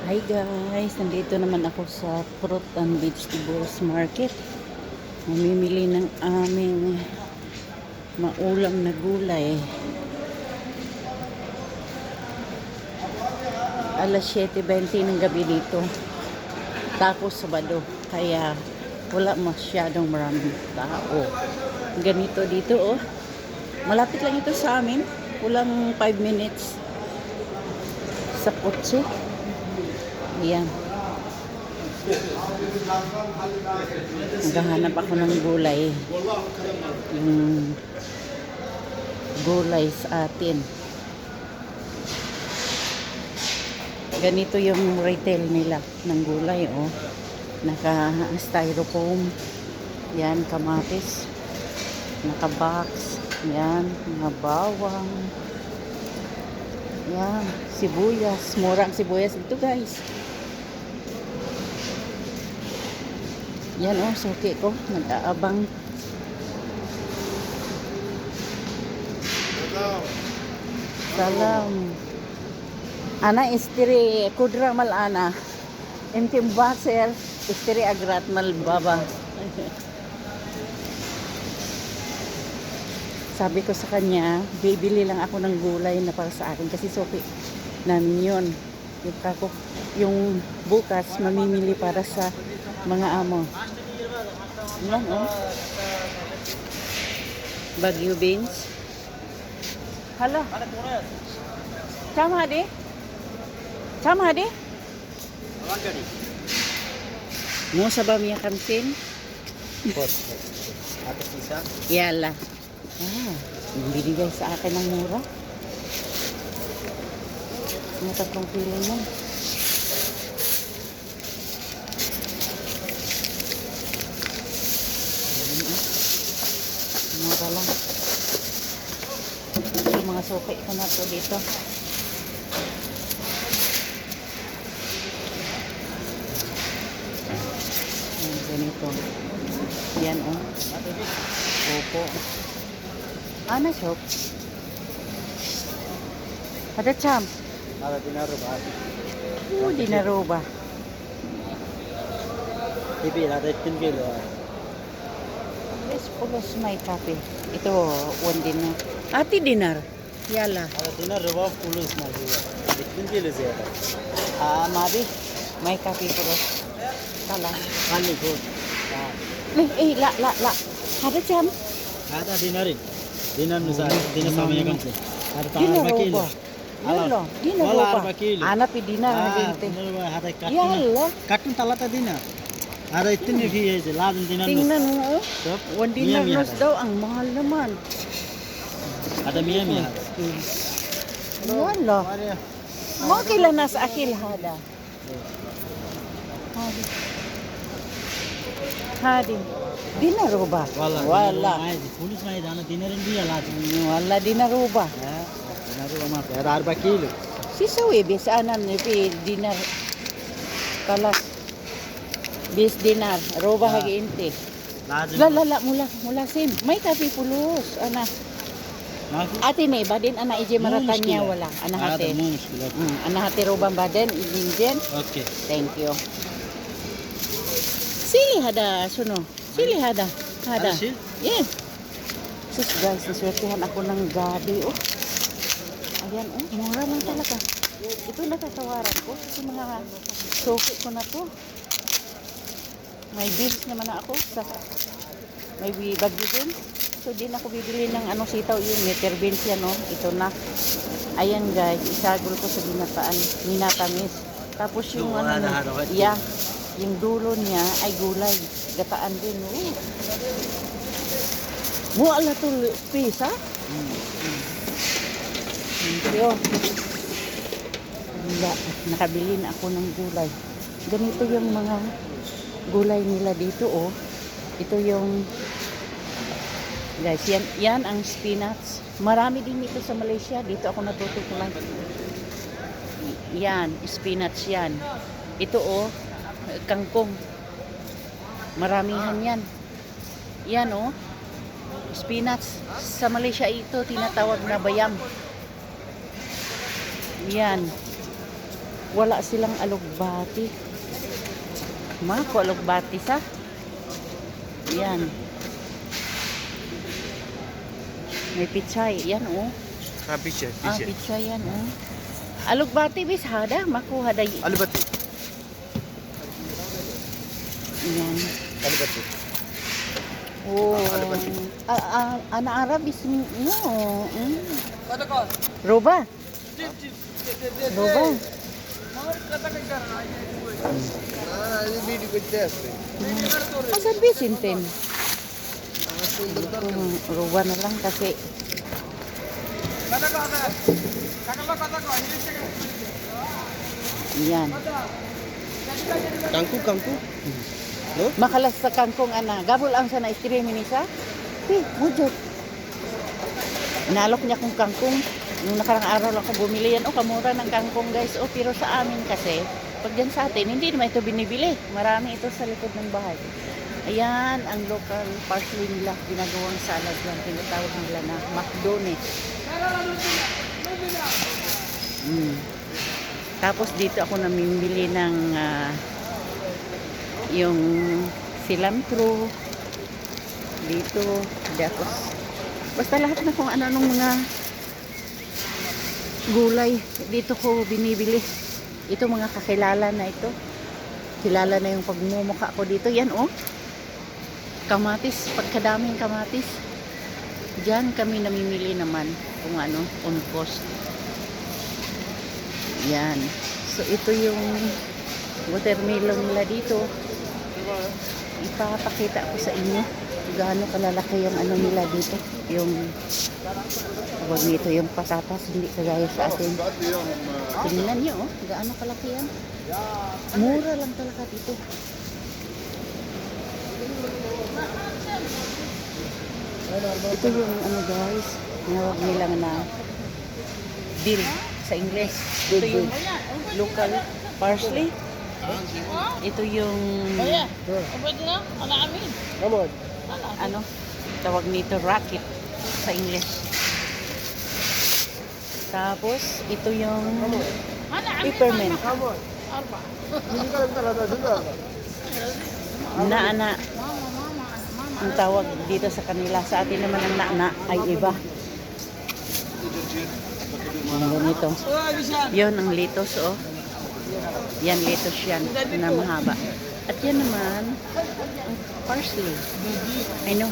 Hi guys, nandito naman ako sa Fruit and Vegetables Market. Mamimili ng aming maulam na gulay. Alas 7:20 ng gabi dito. Tapos Sabado, kaya wala masyadong maraming tao. Ganito dito oh. Malapit lang ito sa amin. Kulang 5 minutes sa kotse. Ayan. Naghahanap ako ng gulay. Yung gulay sa atin. Ganito yung retail nila ng gulay, oh. Naka-styrofoam. Yan, kamatis. Naka-box. Yan, mga bawang. Yan, sibuyas. Mura ang sibuyas dito, guys. Yan oh, suki ko. Nag-aabang. Salam. Ana istiri kudra mal ana. Intim baser istiri agrat mal baba. Sabi ko sa kanya, bibili lang ako ng gulay na para sa akin kasi suki namin yun. Yung bukas mamimili para sa mga amo. Yan oh. Bagyo beans. Hala. Sama hadi? Sama hadi? Mo sa ba miya kamsin? Atas isa. Yala. Binigay sa akin ng mura. Matatlong kilo mo. Mura lang. Yung mga suki ko na to dito. Ayan, ganito. Yan oh. Opo. Ana shop. Ada cham. Ada dinaro ba? Dinaro ba? Ipi, ada 10 kilo. Yes, pulos may kape. Ito, 1 dinar. Ati dinar. Yala. Ada dinaro ba? Pulos na juga. 10 kilo siya. Mabi. May kape pulos. Tala. Kali ko. La. Ada cham. Ada dinarin. Dinar nusa, dinar sama ya kamse. Ada Dinaro 4 kilo. ba? Yala. Dinaro Wala ba? 4 kilo. Ana pi dinar haginte. Dinar ba? Ada katun. Yala. Katun talata dinar. Ada itni fi है Laden dinar. Tingnan mo oh. Stop. 1 dinar Miya, nos daw. Ang mahal naman. Ada miya. Wala. Mo kailan nasa akil hada. Hadi. Dinaro ba? Wala. Police में जाना दिनर दिया लाज Wala dinaro ba? दिनर वहाँ पे 4 kilo Si Sawi, bisanan ni pi dinar kalas. Bis dinar, roba hagi inti. लाज La mula sim. May kape pulos, ana. Ate ne badin ana ije maratanya wala. Ana هذا hate. مو مشكلة Ana hate roba baden ijinjen. اوكي Thank you. Sili hada suno. Sili hada. هذا شيء Yes. Sus guys, naswertihan ako ng gabi oh. Ayan oh, mura lang talaga. Ito nakatawaran ko kasi mga suki ko na to. May bills naman na ako sa may bagyo din. So din ako bibili ng ano sitaw yung meter beans yan oh. Ito na. Ayan guys, isagol ko sa minatamis. Tapos yung ano, yeah, yung dulo niya ay gulay. Gataan din oh. Mo ala to pisa? Yo. Wala, nakabili na ako ng gulay. Ganito yung mga gulay nila dito oh. Ito yung guys, yan ang spinach. Marami din ito sa Malaysia. Dito ako natututunan. Yan, spinach yan. Ito oh, kangkong. Maramihan yan. Yan oh. Spinach. Sa Malaysia ito tinatawag na bayam. Yan. wala silang alugbati. Mako alugbati sa. Yan. May pichay. Yan oh. हाँ पीछे Ah, पीछे pichay yan oh. Alugbati bis hada. Makuha day. अलबत्ती Yan. अलबत्ती Oh. Alugbati. Ana Arab is no. Roba. Roba. ये वीडियो करते हैं Asan bisintin? Roba na lang kasi yan. Kanku Kanku no Makalas sa kangkong ana. Gabol ang sana istrimi ni sa. Mujot. Nalok niya kong kangkong. Nung nakarang araw lang ako bumili yan. Kamura ng kangkong guys. Pero sa amin kasi, pag dyan sa atin, hindi naman ito binibili. Marami ito sa likod ng bahay. Ayan, ang local parsley nila. Ginagawang salad yan. Tinatawag nila na McDonald's. Tapos dito ako namimili ng yung cilantro dito, tapos basta lahat na kung ano-anong mga gulay dito ko binibili. Ito mga kakilala na ito, kilala na yung pagmumukha ko dito. Yan oh, kamatis, pagkadaming kamatis. Diyan kami namimili naman kung ano, on cost. Yan, so ito yung watermelon nila dito. Ipapakita ko sa inyo gaano kalalaki yung ano nila dito, yung tawag nito, yung patatas, hindi kagaya sa atin. Tingnan niyo oh, gaano kalaki yan. Mura lang talaga dito. Ito yung ano guys, tinawag nila na dill sa English. Ito yung local parsley. Ito yung ano tawag nito, racket sa English. Tapos ito yung peppermint na ang tawag dito sa kanila. Sa atin naman ang na ay iba. Ganito. Yun ang litos oh. Yan, litos yan na mahaba. At yan naman ang parsley. Ano?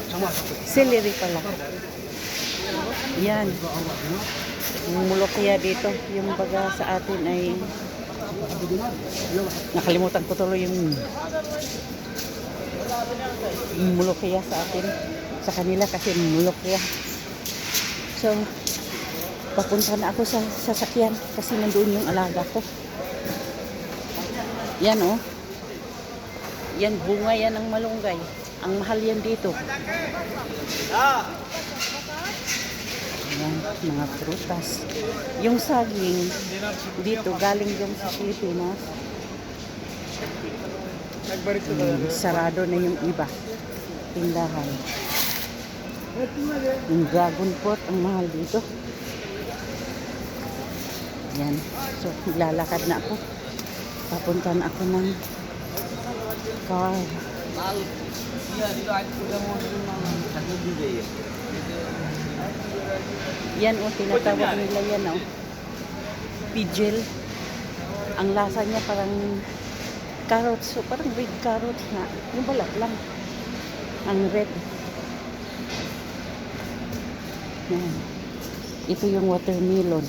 Celery pala. Yan. Yung mulokya dito. Yung baga sa atin ay nakalimutan ko tuloy yung mulokya sa atin. Sa kanila kasi mulokya. So, papunta na ako sa sasakyan kasi nandoon yung alaga ko. Yan oh. Yan, bunga yan ng malunggay. Ang mahal yan dito. Yan, mga prutas. Yung saging dito galing yung sa Pilipinas. Sarado na yung iba. Tindahan. Yung dragon fruit ang mahal dito. Yan. So, lalakad na ako. Papunta na ako ng car. Yan o, tinatawag nila yan o. Pidgel. Ang lasa niya parang carrots. So, parang red carrots na. Yung balat lang. Ang red. Yan. Ito yung watermelon.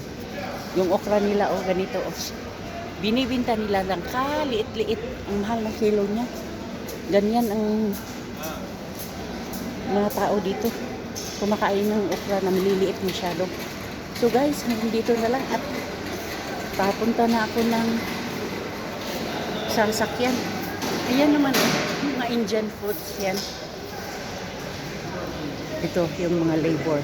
Yung okra nila o, ganito o. Binibinta nila lang kaliit-liit. Ang mahal ng kilo niya. Ganyan ang mga tao dito. Kumakain ng okra na maliliit masyado. So guys, hanggang dito na lang at papunta na ako ng sasakyan. Ayan naman mga Indian foods yan. Ito yung mga labor.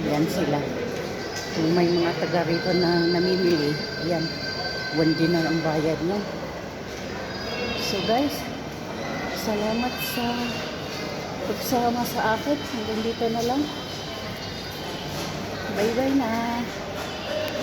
Yan sila. Kung may mga taga rito na namimili, yan, 1 dinar ang bayad niya. So guys, salamat sa pagsama sa akin. Hanggang dito na lang. Bye-bye na.